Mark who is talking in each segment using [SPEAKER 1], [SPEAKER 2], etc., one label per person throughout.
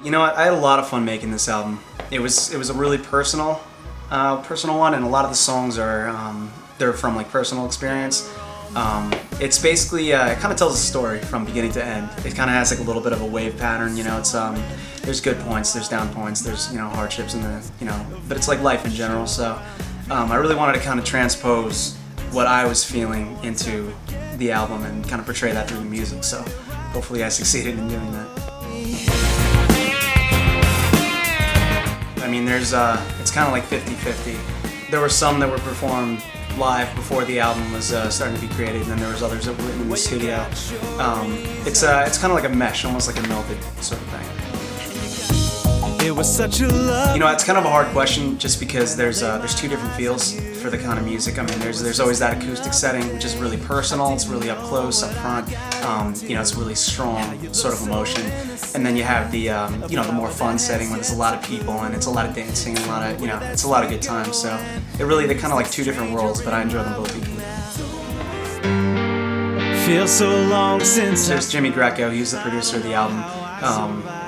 [SPEAKER 1] You know what? I had a lot of fun making this album. It was a really personal one, and a lot of the songs are they're from like personal experience. It's basically it kind of tells a story from beginning to end. It kind of has like a little bit of a wave pattern. You know, it's there's good points, there's down points, there's hardships, and but it's like life in general. So I really wanted to kind of transpose what I was feeling into the album and kind of portray that through the music. So hopefully I succeeded in doing that. I mean, there's it's kind of like 50-50. There were some that were performed live before the album was starting to be created, and then there was others that were written in the studio. It's kind of like a mesh, almost like a melded sort of thing.
[SPEAKER 2] It was such a love.
[SPEAKER 1] It's kind of a hard question just because there's two different feels for the kind of music. I mean, there's always that acoustic setting, which is really personal. It's really up close, up front. It's really strong sort of emotion. And then you have the the more fun setting when there's a lot of people and it's a lot of dancing and a lot of it's a lot of good times. So they're kind of like two different worlds, but I enjoy them both equally.
[SPEAKER 2] Feels so long since.
[SPEAKER 1] There's Jimmy Greco. He's the producer of the album.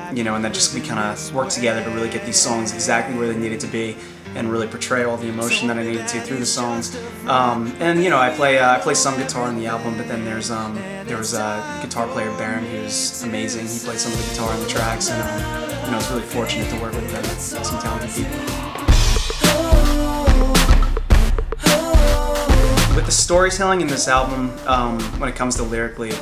[SPEAKER 1] And then we kind of worked together to really get these songs exactly where they needed to be and really portray all the emotion that I needed to through the songs. I play some guitar in the album, but then there was a guitar player, Baron, who's amazing. He played some of the guitar on the tracks, and I was really fortunate to work with some talented people. With the storytelling in this album, when it comes to lyric-wise,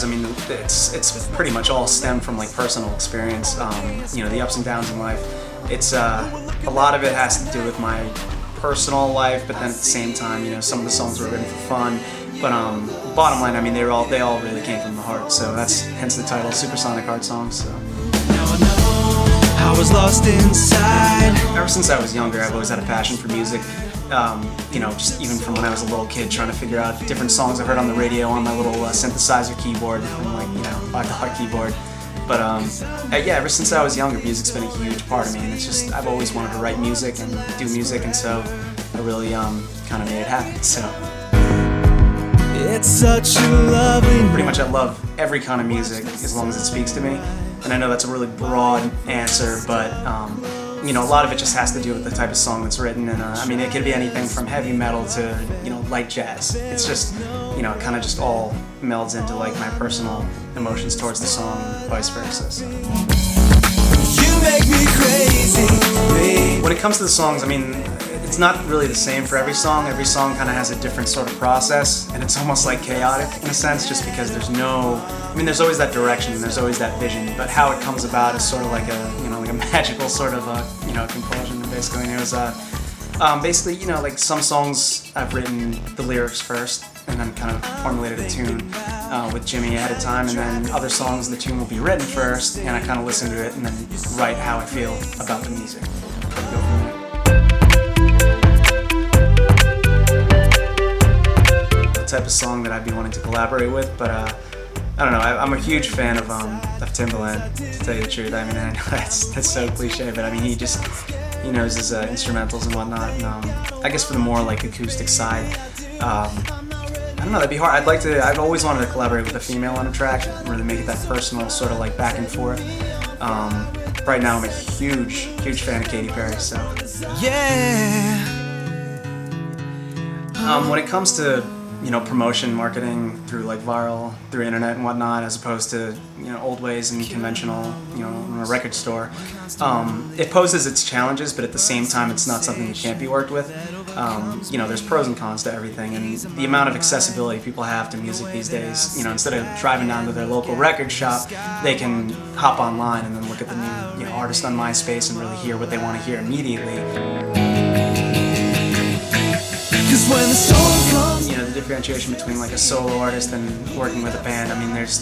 [SPEAKER 1] I mean, it's pretty much all stemmed from like personal experience. The ups and downs in life. It's a lot of it has to do with my personal life, but then at the same time, some of the songs were written for fun. But bottom line, I mean, they all really came from the heart. So that's hence the title, Supersonic Heart Songs. So.
[SPEAKER 2] Now I know I was lost inside.
[SPEAKER 1] Ever since I was younger, I've always had a passion for music. Just even from when I was a little kid, trying to figure out different songs I heard on the radio on my little synthesizer keyboard, from like $5 keyboard. But ever since I was younger, music's been a huge part of me, and it's just I've always wanted to write music and do music, and so I really kind of made it happen. So
[SPEAKER 2] it's such a lovely.
[SPEAKER 1] Pretty much, I love every kind of music as long as it speaks to me, and I know that's a really broad answer, but. A lot of it just has to do with the type of song that's written, and it could be anything from heavy metal to light jazz. It's just it kind of just all melds into like my personal emotions towards the song, and vice versa. So.
[SPEAKER 2] You make me crazy, babe.
[SPEAKER 1] When it comes to the songs, it's not really the same for every song. Every song kind of has a different sort of process, and it's almost like chaotic in a sense, just because there's always that direction, there's always that vision, but how it comes about is sort of like a magical sort of compulsion. Basically, and it was like some songs I've written the lyrics first, and then kind of formulated a tune with Jimmy ahead of time, and then other songs the tune will be written first, and I kind of listen to it and then write how I feel about the music. The type of song that I'd be wanting to collaborate with, but I don't know. I'm a huge fan of Timbaland, to tell you the truth. I know that's so cliche, but he knows his instrumentals and whatnot. And I guess for the more like acoustic side, I don't know. That'd be hard. I've always wanted to collaborate with a female on a track, really make it that personal, sort of like back and forth. Right now, I'm a huge fan of Katy Perry. So
[SPEAKER 2] yeah.
[SPEAKER 1] When it comes to promotion, marketing through like viral, through internet and whatnot, as opposed to old ways and conventional, in a record store. It poses its challenges, but at the same time, it's not something that can't be worked with. There's pros and cons to everything, and the amount of accessibility people have to music these days. Instead of driving down to their local record shop, they can hop online and then look at the new artist on MySpace and really hear what they want to hear immediately.
[SPEAKER 2] When the song comes,
[SPEAKER 1] the differentiation between like a solo artist and working with a band. There's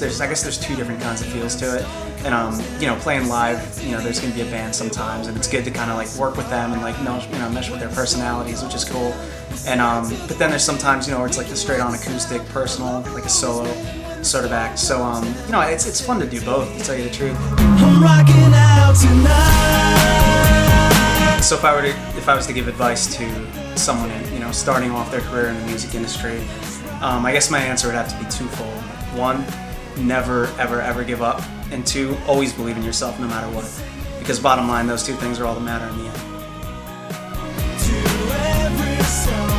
[SPEAKER 1] two different kinds of feels to it. And playing live, there's gonna be a band sometimes, and it's good to kind of like work with them and like mesh with their personalities, which is cool. And but then there's sometimes where it's like the straight on acoustic, personal, like a solo sort of act. So it's fun to do both, to tell you the truth.
[SPEAKER 2] I'm rocking out tonight.
[SPEAKER 1] So if I was to give advice to someone starting off their career in the music industry, I guess my answer would have to be twofold. One, never, ever, ever give up. And 2, always believe in yourself no matter what. Because bottom line, those 2 things are all that matter in the end.
[SPEAKER 2] To every soul.